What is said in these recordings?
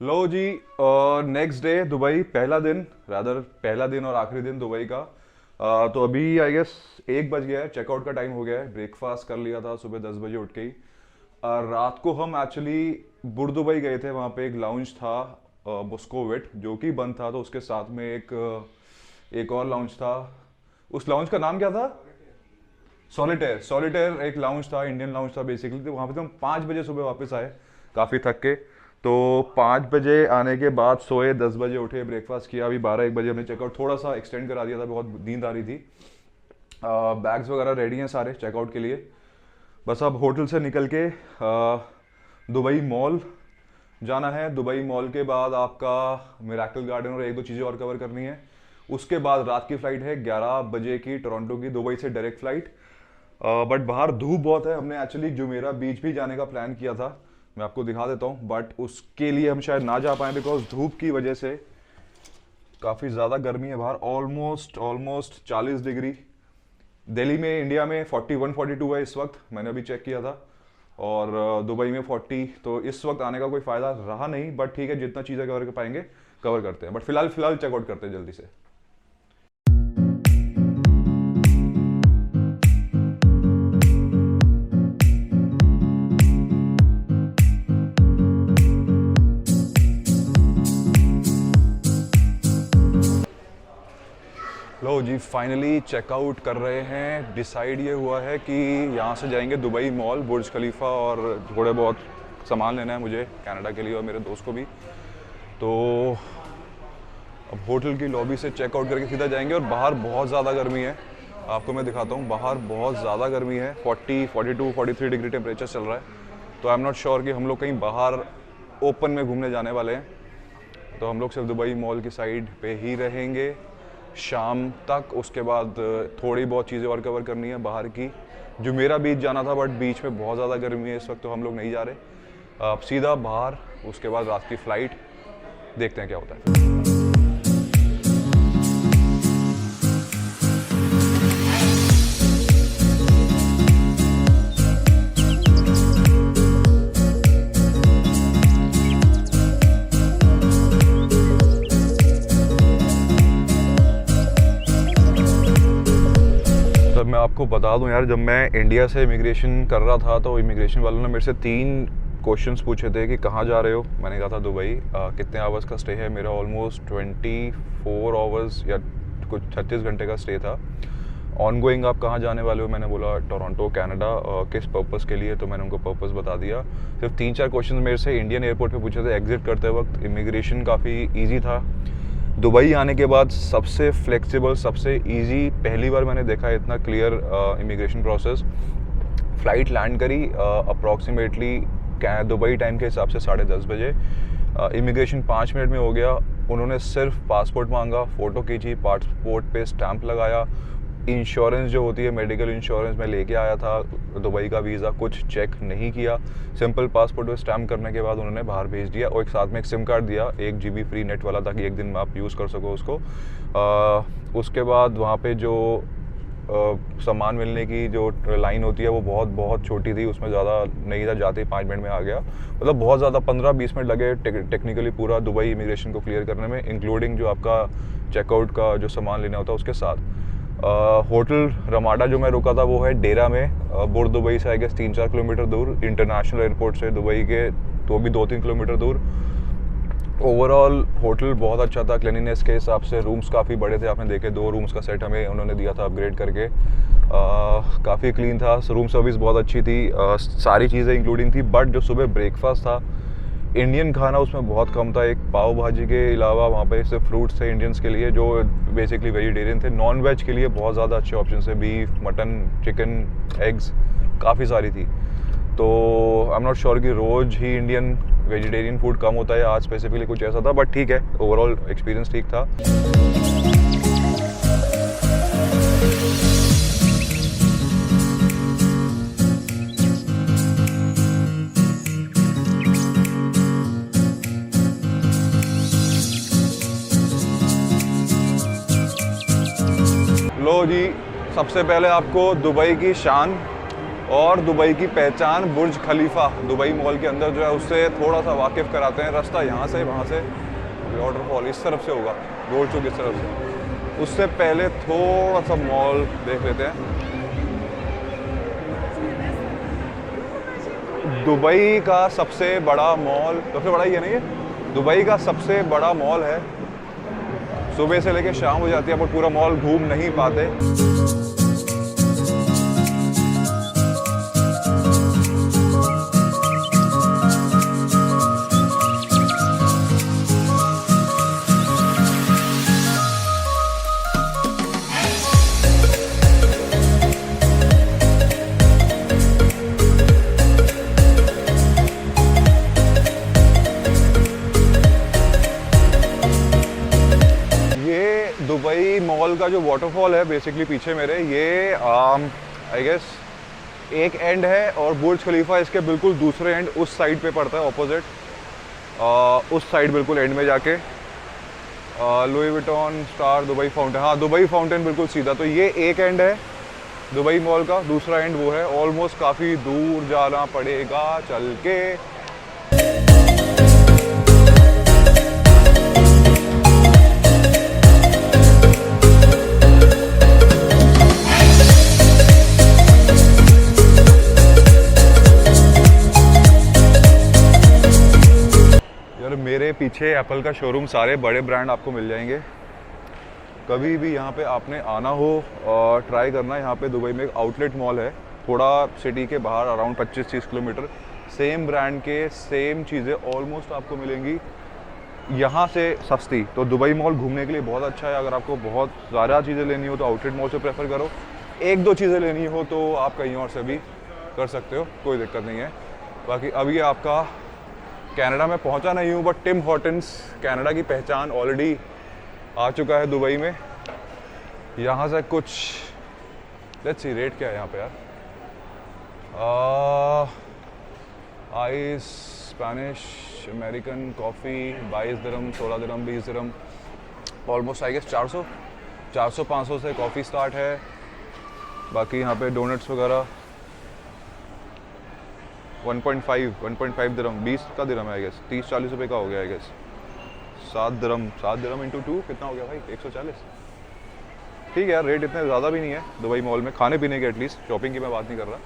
लो जी, next day Dubai, पहला दिन और आखिरी दिन दुबई का। तो अभी आई गेस 1 बज गया है, चेकआउट का टाइम हो गया है। ब्रेकफास्ट कर लिया था सुबह 10 बजे उठ के ही। रात को हम एक्चुअली बुर्दुबई गए थे, वहाँ पे एक लाउंज था बुस्कोविट जो कि बंद था, तो उसके साथ में एक और लाउंज था। उस लाउंज का नाम क्या था? सॉलिटेयर। सॉलिटेयर एक लाउंज था, इंडियन लाउंज था बेसिकली। तो वहाँ पे तो हम 5 बजे सुबह वापस आए, काफ़ी थक के। तो 5 बजे आने के बाद सोए, 10 बजे उठे, ब्रेकफास्ट किया। अभी 12-1 बजे हमने चेकआउट थोड़ा सा एक्सटेंड करा दिया था, बहुत नींद आ रही थी। बैग्स वगैरह रेडी हैं सारे चेकआउट के लिए। बस अब होटल से निकल के दुबई मॉल जाना है। दुबई मॉल के बाद आपका मिरेकल गार्डन और एक दो चीज़ें और कवर करनी है। उसके बाद रात की फ़्लाइट है 11 बजे की, टोरंटो की, दुबई से डायरेक्ट फ़्लाइट। बट बाहर धूप बहुत है। हमने एक्चुअली जुमेरा बीच भी जाने का प्लान किया था, मैं आपको दिखा देता हूँ, बट उसके लिए हम शायद ना जा पाए बिकॉज धूप की वजह से काफ़ी ज़्यादा गर्मी है बाहर। Almost 40 degree. दिल्ली में, इंडिया में 41-42 है इस वक्त, मैंने अभी चेक किया था। और दुबई में 40। तो इस वक्त आने का कोई फ़ायदा रहा नहीं, बट ठीक है, जितना चीज़ें कवर कर पाएंगे कवर करते हैं। बट फिलहाल चेकआउट करते हैं जल्दी से। लो जी, फाइनली चेकआउट कर रहे हैं। डिसाइड ये हुआ है कि यहाँ से जाएंगे दुबई मॉल, बुर्ज खलीफा, और थोड़े बहुत सामान लेना है मुझे कनाडा के लिए और मेरे दोस्त को भी। तो अब होटल की लॉबी से चेकआउट करके सीधा जाएंगे। और बाहर बहुत ज़्यादा गर्मी है, आपको मैं दिखाता हूँ। बाहर बहुत ज़्यादा गर्मी है, 40, 42, 43 डिग्री टेम्परेचर चल रहा है। तो आई एम नॉट श्योर कि हम लोग कहीं बाहर ओपन में घूमने जाने वाले हैं। तो हम लोग सिर्फ दुबई मॉल की साइड पे ही रहेंगे शाम तक। उसके बाद थोड़ी बहुत चीज़ें और कवर करनी है बाहर की। जो मेरा बीच जाना था, बट बीच में बहुत ज़्यादा गर्मी है इस वक्त, तो हम लोग नहीं जा रहे। अब सीधा बाहर, उसके बाद रात की फ़्लाइट, देखते हैं क्या होता है। तब मैं आपको बता दूं यार, जब मैं इंडिया से इमिग्रेशन कर रहा था तो इमिग्रेशन वालों ने मेरे से 3 क्वेश्चंस पूछे थे कि कहाँ जा रहे हो। मैंने कहा था दुबई। कितने आवर्स का स्टे है मेरा? ऑलमोस्ट 24 आवर्स या कुछ 36 घंटे का स्टे था। ऑन गोइंग आप कहाँ जाने वाले हो? मैंने बोला टोरंटो, कनाडा। किस पर्पज़ के लिए? तो मैंने उनको पर्पज़ बता दिया। सिर्फ 3-4 क्वेश्चन मेरे से इंडियन एयरपोर्ट पे पूछे थे एग्जिट करते वक्त। इमिग्रेशन काफ़ी ईजी था। दुबई आने के बाद सबसे फ्लेक्सिबल, सबसे इजी, पहली बार मैंने देखा है इतना clear immigration process. Flight land करी अप्रॉक्सीमेटली दुबई टाइम के हिसाब से 10:30 बजे। इमिग्रेशन 5 मिनट में हो गया। उन्होंने सिर्फ पासपोर्ट मांगा, फ़ोटो खींची, पासपोर्ट पे स्टैंप लगाया। इंश्योरेंस जो होती है, मेडिकल इंश्योरेंस मैं लेके आया था, दुबई का वीज़ा कुछ चेक नहीं किया। सिंपल पासपोर्ट पे स्टैम्प करने के बाद उन्होंने बाहर भेज दिया। और एक साथ में एक सिम कार्ड दिया, 1 GB फ्री नेट वाला, ताकि एक दिन में आप यूज़ कर सको उसको। उसके बाद वहाँ पे जो सामान मिलने की जो लाइन होती है वो बहुत बहुत छोटी थी, उसमें ज़्यादा नहीं था, जाते ही 5 मिनट में आ गया। मतलब बहुत ज़्यादा 15-20 मिनट लगे टेक्निकली पूरा दुबई इमिग्रेशन को क्लियर करने में, इंक्लूडिंग जो आपका चेकआउट का जो सामान लेना होता है उसके साथ। होटल रमाडा जो मैं रुका था वो है डेरा में, बुर्द दुबई से आई गेस 3-4 किलोमीटर दूर, इंटरनेशनल एयरपोर्ट से दुबई के तो भी 2-3 किलोमीटर दूर। ओवरऑल होटल बहुत अच्छा था क्लीनिनेस के हिसाब से। रूम्स काफ़ी बड़े थे, आपने देखे, 2 रूम्स का सेट हमें उन्होंने दिया था अपग्रेड करके। काफ़ी क्लीन था, रूम सर्विस बहुत अच्छी थी, सारी चीज़ें इंक्लूडिंग थी। बट जो सुबह ब्रेकफास्ट था, इंडियन खाना उसमें बहुत कम था। एक पाव भाजी के अलावा वहाँ पे सिर्फ फ्रूट्स थे इंडियंस के लिए, जो बेसिकली वेजिटेरियन थे। नॉन वेज के लिए बहुत ज़्यादा अच्छे ऑप्शन थे, बीफ, मटन, चिकन, एग्स, काफ़ी सारी थी। तो आई एम नॉट श्योर कि रोज़ ही इंडियन वेजिटेरियन फूड कम होता है, आज स्पेसिफिकली कुछ ऐसा था। बट ठीक है, ओवरऑल एक्सपीरियंस ठीक था। लो जी, सबसे पहले आपको दुबई की शान और दुबई की पहचान बुर्ज खलीफा दुबई मॉल के अंदर जो है उससे थोड़ा सा वाकिफ़ कराते हैं। रास्ता यहाँ से वहाँ से वाटरफॉल इस तरफ से होगा, गोल चौक इस तरफ से। उससे पहले थोड़ा सा मॉल देख लेते हैं। दुबई का सबसे बड़ा मॉल, सबसे बड़ा ही है ना ये, दुबई का सबसे बड़ा मॉल है। सुबह से लेकर शाम हो जाती है पर पूरा मॉल घूम नहीं पाते। दुबई मॉल का जो वाटरफॉल है बेसिकली पीछे मेरे, ये आई गेस एक एंड है और बुर्ज खलीफा इसके बिल्कुल दूसरे एंड उस साइड पे पड़ता है, ऑपोजिट उस साइड बिल्कुल एंड में जाके Louis Vuitton star Dubai fountain, हाँ दुबई फाउंटेन बिल्कुल सीधा। तो ये एक एंड है दुबई मॉल का, दूसरा एंड वो है। ऑलमोस्ट काफ़ी दूर जाना पड़ेगा चल के। मेरे पीछे एप्पल का शोरूम, सारे बड़े ब्रांड आपको मिल जाएंगे। कभी भी यहाँ पे आपने आना हो और ट्राई करना, यहाँ पे दुबई में एक आउटलेट मॉल है थोड़ा सिटी के बाहर, अराउंड 25-30 किलोमीटर। सेम ब्रांड के सेम चीज़ें ऑलमोस्ट आपको मिलेंगी यहाँ से सस्ती। तो दुबई मॉल घूमने के लिए बहुत अच्छा है। अगर आपको बहुत ज़्यादा चीज़ें लेनी हो तो आउटलेट मॉल से प्रेफर करो। एक दो चीज़ें लेनी हो तो आप कहीं और से भी कर सकते हो, कोई दिक्कत नहीं है। बाकी अभी आपका कनाडा में पहुंचा नहीं हूँ, बट टिम हॉर्टन्स कनाडा की पहचान ऑलरेडी आ चुका है दुबई में। यहाँ से कुछ लेट्स सी रेट क्या है यहाँ पे यार। आइस, स्पेनिश, अमेरिकन कॉफ़ी 22 दिरहम, 16 दिरहम, 20 दिरहम, ऑलमोस्ट आई गेस 400-500 से कॉफ़ी स्टार्ट है। बाकी यहाँ पे डोनट्स वगैरह 1.5 दिरहम, 20 का दिरहम है आई गेस, 30-40 रुपये का हो गया आई गेस। 7 दिरहम इंटू 2 कितना हो गया भाई, 140। ठीक है यार, रेट इतने ज़्यादा भी नहीं है दुबई मॉल में, खाने पीने के एटलीस्ट, शॉपिंग की मैं बात नहीं कर रहा।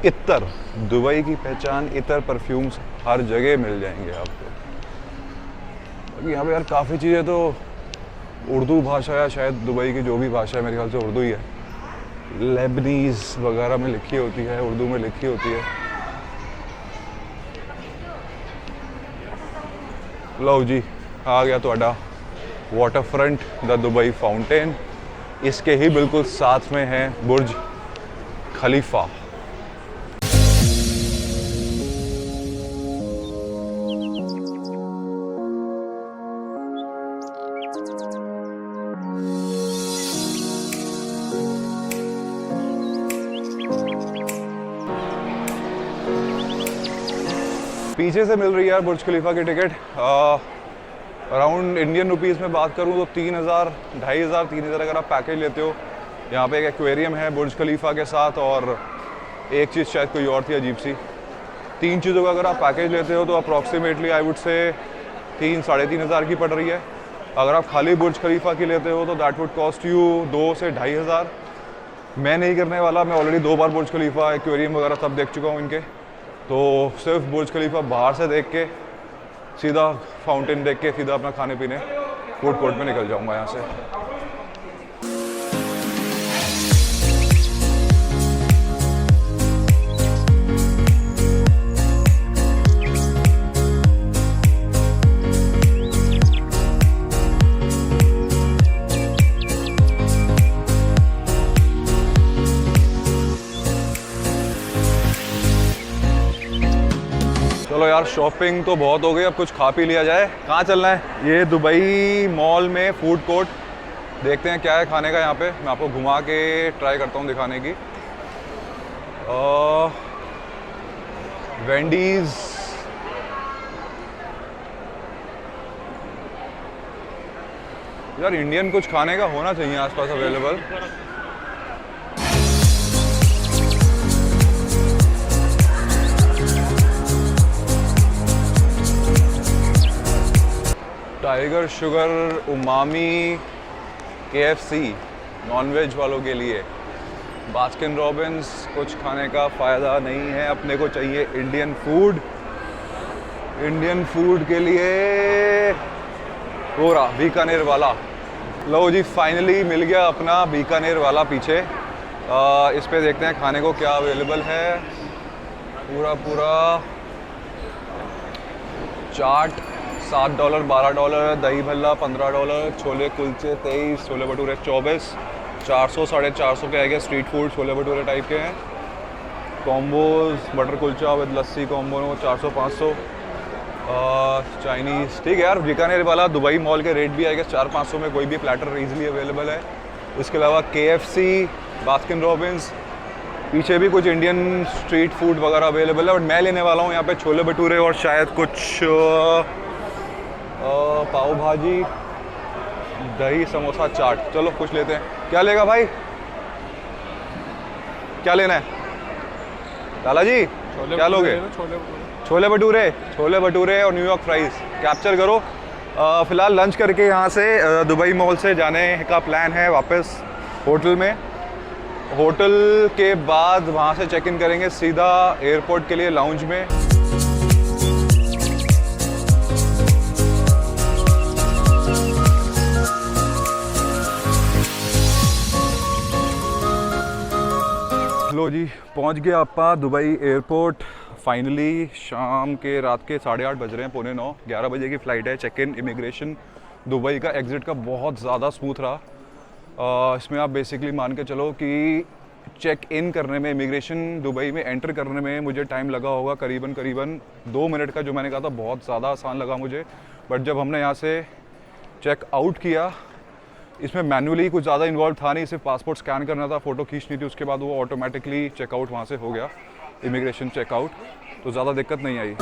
इत्तर, दुबई की पहचान इत्तर, परफ्यूम्स हर जगह मिल जाएंगे आपको। यहाँ पे यार काफ़ी चीज़ें तो उर्दू भाषा या शायद दुबई की जो भी भाषा है मेरे ख्याल से उर्दू ही है, लेबनीज़ वगैरह में लिखी होती है, उर्दू में लिखी होती है। लो जी आ गया ਤੁਹਾਡਾ water front the Dubai fountain. इसके ही बिल्कुल साथ में है बुर्ज खलीफा। पीछे से मिल रही है यार बुर्ज खलीफा की टिकट। अराउंड इंडियन रुपीज़ में बात करूँ तो 3,000, 2,500, 3,000 अगर आप पैकेज लेते हो। यहाँ पे एक एक्वेरियम है बुर्ज खलीफा के साथ, और एक चीज़ शायद कोई और थी अजीब सी। 3 चीज़ों का अगर आप पैकेज लेते हो तो अप्रॉक्सीमेटली आई वुड से 3-3,500 की पड़ रही है। अगर आप खाली बुर्ज खलीफा की लेते हो तो दैट वुड कॉस्ट यू 2 से 2,500। मैं नहीं करने वाला, मैं ऑलरेडी 2 बार बुर्ज खलीफा एक्वेरियम वगैरह सब देख चुका हूँ इनके। तो सिर्फ बुर्ज खलीफा बाहर से देख के, सीधा फाउंटेन देख के सीधा अपना खाने पीने फूड कोर्ट में निकल जाऊंगा यहाँ से। चलो यार, शॉपिंग तो बहुत हो गई, अब कुछ खा पी लिया जाए। कहाँ चलना है? ये दुबई मॉल में फूड कोर्ट, देखते हैं क्या है खाने का यहाँ पे। मैं आपको घुमा के ट्राई करता हूँ दिखाने की। वेंडीज़ यार इंडियन कुछ खाने का होना चाहिए आसपास available. Tiger Sugar umami KFC nonveg वालों के लिए। बास्किन रॉबिन्स कुछ खाने का फ़ायदा नहीं है, अपने को चाहिए इंडियन फूड। इंडियन फूड के लिए पूरा बीकानेर वाला। लो जी फाइनली मिल गया अपना बीकानेर वाला पीछे। इस पे देखते हैं खाने को क्या अवेलेबल है। पूरा चाट $7 $12, दही भल्ला $15, छोले कुलचे 23, छोले भटूरे 24, 400 450 के आएंगे। Street food chole bhature type के हैं। Combos butter kulcha with lassi combo 400 500। Chinese ठीक है यार। बीकानेर वाला दुबई मॉल के रेट भी आएगा 400-500 में कोई भी प्लेटर ईजिली अवेलेबल है। इसके अलावा KFC बास्किन रॉबिन्स, पीछे भी कुछ इंडियन स्ट्रीट फूड वगैरह अवेलेबल है। बट मैं लेने वाला हूँ यहाँ पे छोले भटूरे और शायद कुछ पाव भाजी दही समोसा चाट। चलो कुछ लेते हैं। क्या लेगा भाई, क्या लेना है लाला जी? क्या लोगे? छोले भटूरे और न्यूयॉर्क फ्राइज कैप्चर करो। फ़िलहाल लंच करके यहाँ से दुबई मॉल से जाने का प्लान है वापस होटल में। होटल के बाद वहाँ से चेक इन करेंगे सीधा एयरपोर्ट के लिए लाउंज में। लो जी पहुँच गया आपा दुबई एयरपोर्ट फाइनली। शाम के रात के 8:30 बज रहे हैं, 8:45 11 बजे की फ़्लाइट है। चेक इन इमिग्रेशन दुबई का एग्ज़िट का बहुत ज़्यादा स्मूथ रहा। इसमें आप बेसिकली मान के चलो कि चेक इन करने में, इमिग्रेशन दुबई में एंटर करने में मुझे टाइम लगा होगा करीबन 2 मिनट का। जो मैंने कहा था बहुत ज़्यादा आसान लगा मुझे। बट जब हमने यहाँ से चेक आउट किया, इसमें मैन्युअली कुछ ज़्यादा इन्वॉल्व था नहीं, सिर्फ पासपोर्ट स्कैन करना था, फ़ोटो खींचनी थी, उसके बाद वो ऑटोमेटिकली चेकआउट वहाँ से हो गया, इमिग्रेशन चेकआउट। तो ज़्यादा दिक्कत नहीं आई।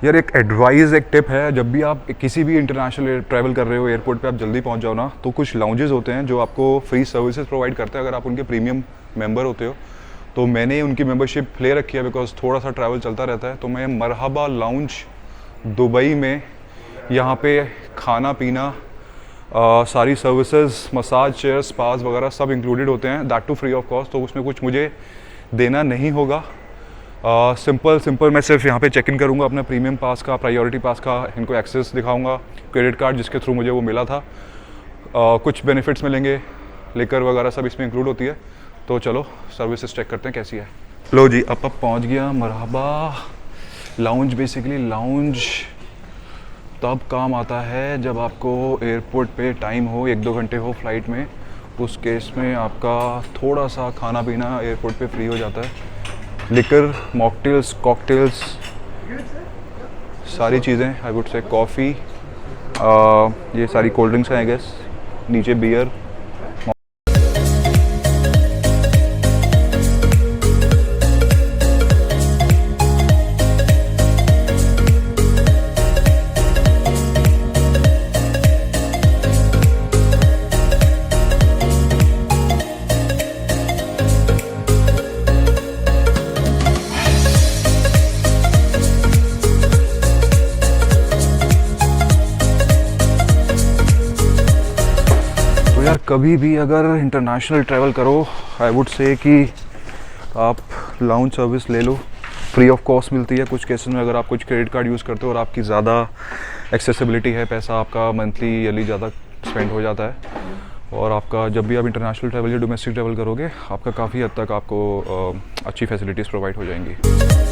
यार एक एडवाइस, एक टिप है, जब भी आप किसी भी इंटरनेशनल ट्रैवल कर रहे हो, एयरपोर्ट पे आप जल्दी पहुंच जाओ ना, तो कुछ लाउंजेस होते हैं जो आपको फ्री सर्विसेज प्रोवाइड करते हैं अगर आप उनके प्रीमियम मेंबर होते हो। तो मैंने उनकी मेंबरशिप ले रखी है बिकॉज थोड़ा सा ट्रैवल चलता रहता है। तो मैं मरहबा लाउंज दुबई में, यहाँ पे खाना पीना सारी सर्विसेज, मसाज चेयर, स्पास वगैरह सब इंक्लूडेड होते हैं, that too free of cost. तो उसमें कुछ मुझे देना नहीं होगा। सिंपल मैं सिर्फ यहाँ पे चेक इन करूँगा अपना प्रीमियम पास का, प्रायोरिटी पास का, इनको एक्सेस दिखाऊंगा, क्रेडिट कार्ड जिसके थ्रू मुझे वो मिला था। कुछ बेनिफिट्स मिलेंगे, लिकर वगैरह सब इसमें इंक्लूड होती है। तो चलो सर्विसेज चेक करते हैं कैसी है। लो जी अब पहुँच गया मरहबा लाउंज। बेसिकली लाउंज तब काम आता है जब आपको एयरपोर्ट पे टाइम हो, 1-2 घंटे हो फ्लाइट में। उस केस में आपका थोड़ा सा खाना पीना एयरपोर्ट पे फ्री हो जाता है। लिकर, मॉकटेल्स, कॉकटेल्स, सारी चीज़ें, आई वुड से कॉफ़ी, ये सारी कोल्ड ड्रिंक्स हैं आई गेस, नीचे बियर। यार कभी भी अगर इंटरनेशनल ट्रैवल करो, आई वुड से कि आप लाउंज सर्विस ले लो, फ्री ऑफ कॉस्ट मिलती है कुछ केसेस में। अगर आप कुछ क्रेडिट कार्ड यूज़ करते हो और आपकी ज़्यादा एक्सेसिबिलिटी है, पैसा आपका मंथली ईयरली ज़्यादा स्पेंड हो जाता है, और आपका जब भी आप इंटरनेशनल ट्रैवल या डोमेस्टिक ट्रैवल करोगे, आपका काफ़ी हद तक आपको अच्छी फैसिलिटीज़ प्रोवाइड हो जाएंगी।